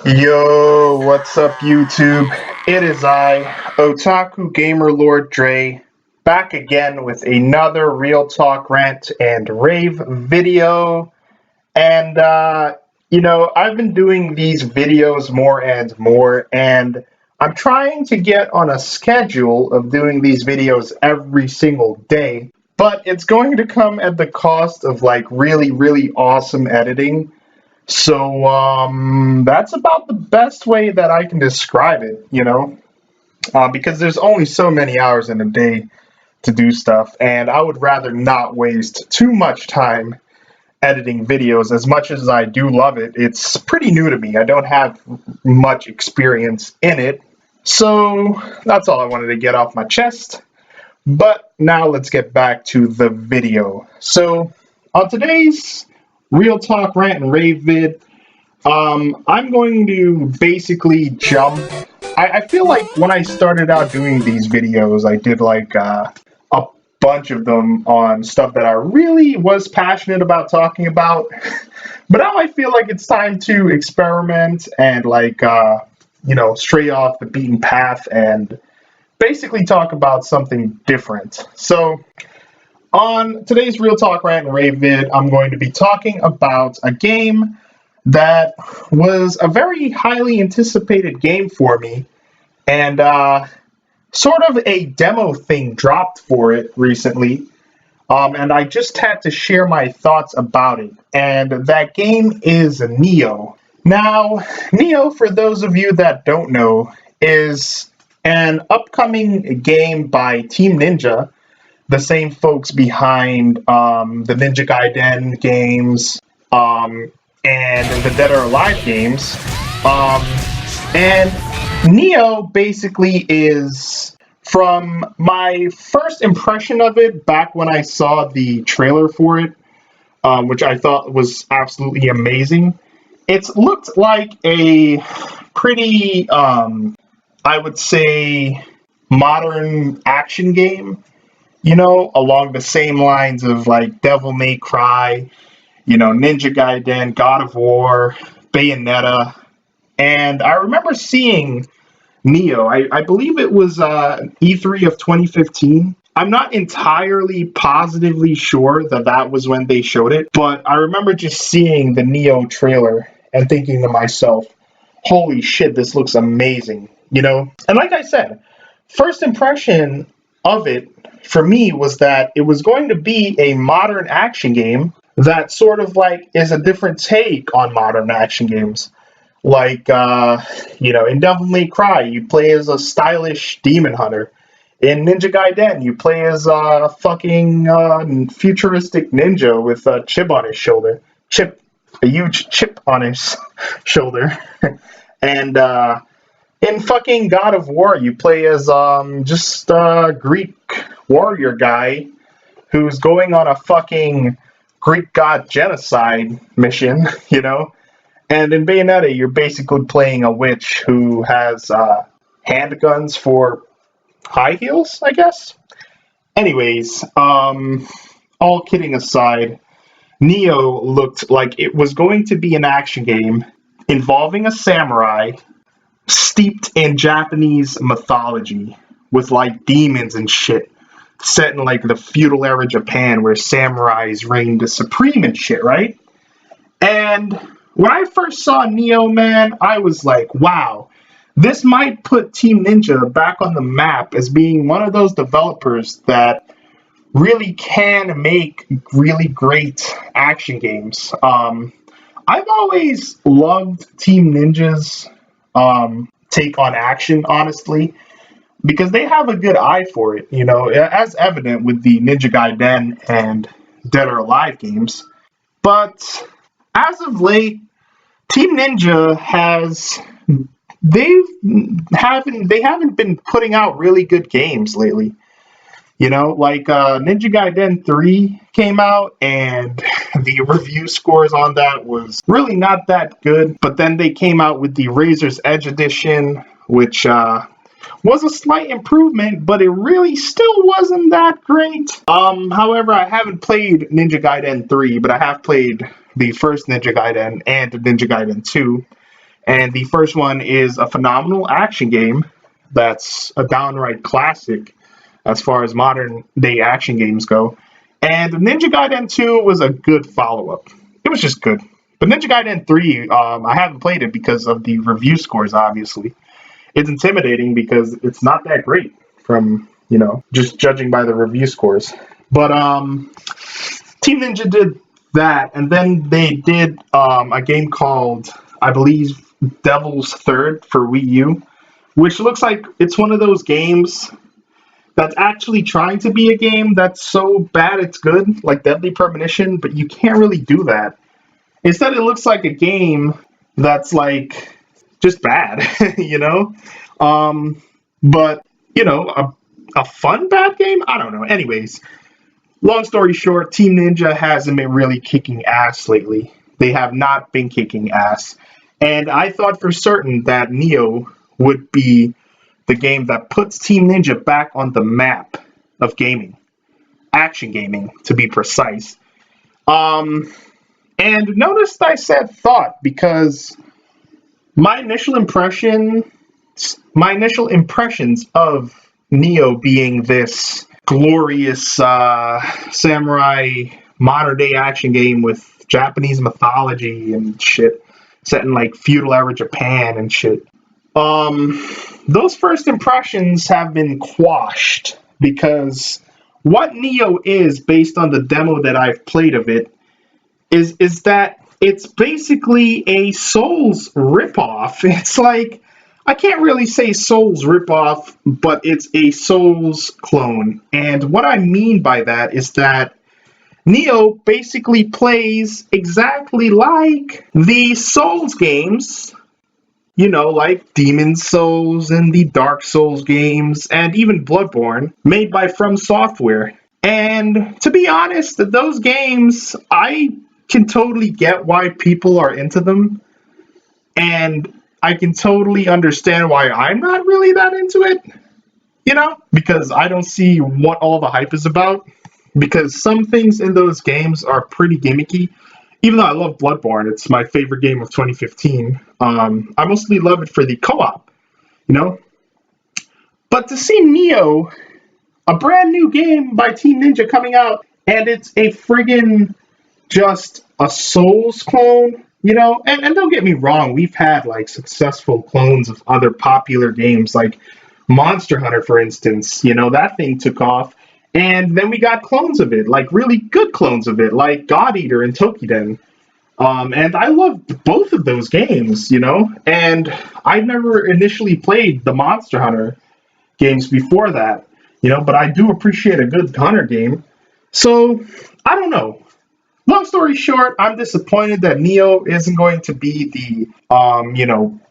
Yo, what's up, YouTube? It is I, Otaku Gamer Lord Drei, back again with another Real Talk Rant and Rave video. And, I've been doing these videos more and more, and I'm trying to get on a schedule of doing these videos every single day, but it's going to come at the cost of like really, really awesome editing. So that's about the best way that I can describe it, because there's only so many hours in a day to do stuff, and I would rather not waste too much time editing videos. As much as I do love it, it's pretty new to me. I don't have much experience in it. So that's all I wanted to get off my chest. But now let's get back to the video. So on today's Real Talk Rant and Rave vid, I'm going to basically jump. I feel like when I started out doing these videos, I did like a bunch of them on stuff that I really was passionate about talking about. But now I feel like it's time to experiment and stray off the beaten path and basically talk about something different. So on today's Real Talk Rant and Rave vid, I'm going to be talking about a game that was a very highly anticipated game for me, and sort of a demo thing dropped for it recently, and I just had to share my thoughts about it. And that game is Neo. Now, Neo, for those of you that don't know, is an upcoming game by Team Ninja, the same folks behind the Ninja Gaiden games, and the Dead or Alive games. Um, and Neo basically is, from my first impression of it back when I saw the trailer for it, which I thought was absolutely amazing. It looked like a pretty, I would say, modern action game, along the same lines of like Devil May Cry, Ninja Gaiden, God of War, Bayonetta. And I remember seeing Neo. I believe it was E3 of 2015. I'm not entirely positively sure that that was when they showed it, but I remember just seeing the Neo trailer and thinking to myself, holy shit, this looks amazing. And like I said, first impression of it for me was that it was going to be a modern action game that sort of like is a different take on modern action games. Like, in Devil May Cry, you play as a stylish demon hunter. In Ninja Gaiden, you play as a fucking futuristic ninja with a chip on his shoulder. A huge chip on his shoulder. And in fucking God of War, you play as just a Greek warrior guy who's going on a fucking Greek god genocide mission, And in Bayonetta, you're basically playing a witch who has handguns for high heels, I guess. Anyways, all kidding aside, Neo looked like it was going to be an action game involving a samurai steeped in Japanese mythology with like demons and shit, set in like the feudal era Japan where samurais reigned supreme and shit, right? And when I first saw Neo, man, I was like, wow, this might put Team Ninja back on the map as being one of those developers that really can make really great action games. I've always loved Team Ninja's take on action, honestly, because they have a good eye for it, as evident with the Ninja Gaiden and Dead or Alive games. But as of late, Team Ninja they haven't been putting out really good games lately. Like Ninja Gaiden 3 came out and the review scores on that was really not that good. But then they came out with the Razor's Edge edition, which was a slight improvement, but it really still wasn't that great. However, I haven't played Ninja Gaiden 3, but I have played the first Ninja Gaiden and Ninja Gaiden 2. And the first one is a phenomenal action game that's a downright classic as far as modern day action games go. And Ninja Gaiden 2 was a good follow up. It was just good. But Ninja Gaiden 3, I haven't played it because of the review scores, obviously. It's intimidating because it's not that great from, just judging by the review scores. But Team Ninja did that, and then they did a game called, I believe, Devil's Third for Wii U, which looks like it's one of those games that's actually trying to be a game that's so bad it's good, like Deadly Premonition, but you can't really do that. Instead, it looks like a game that's like just bad, But a fun bad game? I don't know. Anyways, long story short, Team Ninja hasn't been really kicking ass lately. They have not been kicking ass. And I thought for certain that Neo would be the game that puts Team Ninja back on the map of gaming. Action gaming, to be precise. And notice I said thought because my initial impressions of Neo being this glorious samurai modern day action game with Japanese mythology and shit set in like feudal era Japan and shit. Those first impressions have been quashed because what Neo is, based on the demo that I've played of it, is that it's basically a Souls ripoff. It's like, I can't really say Souls ripoff, but it's a Souls clone. And what I mean by that is that Neo basically plays exactly like the Souls games, like Demon Souls and the Dark Souls games, and even Bloodborne, made by From Software. And to be honest, those games, I can totally get why people are into them. And I can totally understand why I'm not really that into it, because I don't see what all the hype is about. Because some things in those games are pretty gimmicky. Even though I love Bloodborne, it's my favorite game of 2015. I mostly love it for the co-op, But to see Neo, a brand new game by Team Ninja coming out, and it's a friggin' just a Souls clone, and don't get me wrong, we've had like successful clones of other popular games like Monster Hunter, for instance, that thing took off. And then we got clones of it, like really good clones of it, like God Eater and Tokiden. And I loved both of those games, and I never initially played the Monster Hunter games before that, but I do appreciate a good Hunter game. So, I don't know. Long story short, I'm disappointed that Neo isn't going to be the,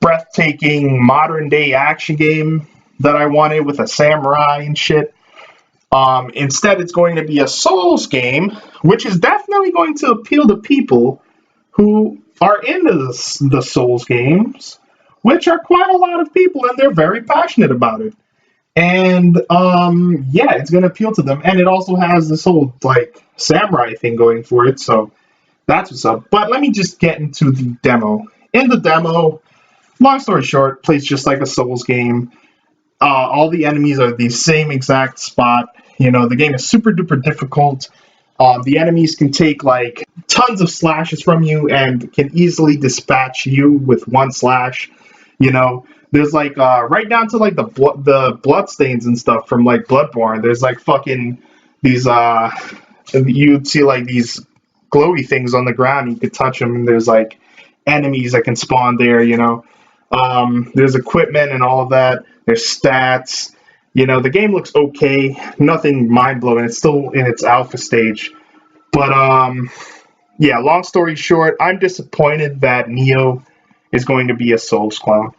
breathtaking modern day action game that I wanted with a samurai and shit. Instead, it's going to be a Souls game, which is definitely going to appeal to people who are into the Souls games, which are quite a lot of people, and they're very passionate about it. And yeah, it's going to appeal to them, and it also has this whole like samurai thing going for it, so that's what's up. But let me just get into the demo. In the demo, long story short, plays just like a Souls game. All the enemies are the same exact spot. The game is super duper difficult. The enemies can take like tons of slashes from you and can easily dispatch you with one slash. There's like right down to like the blood stains and stuff from like Bloodborne. There's like fucking these you'd see like these glowy things on the ground. You could touch them, and there's like enemies that can spawn there. There's equipment and all of that. There's stats. The game looks okay. Nothing mind-blowing. It's still in its alpha stage. But, yeah, long story short, I'm disappointed that Neo is going to be a Souls clone.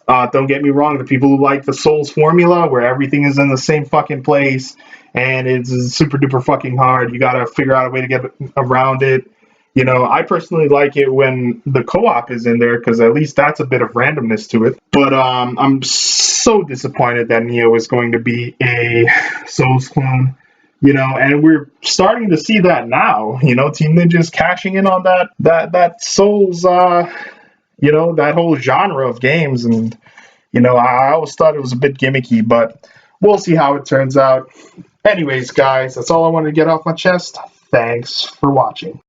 Don't get me wrong, the people who like the Souls formula, where everything is in the same fucking place, and it's super duper fucking hard, you gotta figure out a way to get around it. I personally like it when the co-op is in there, because at least that's a bit of randomness to it. But I'm so disappointed that Neo is going to be a Souls clone. And we're starting to see that now. Team Ninja's cashing in on that Souls that whole genre of games. And, I always thought it was a bit gimmicky, but we'll see how it turns out. Anyways, guys, that's all I wanted to get off my chest. Thanks for watching.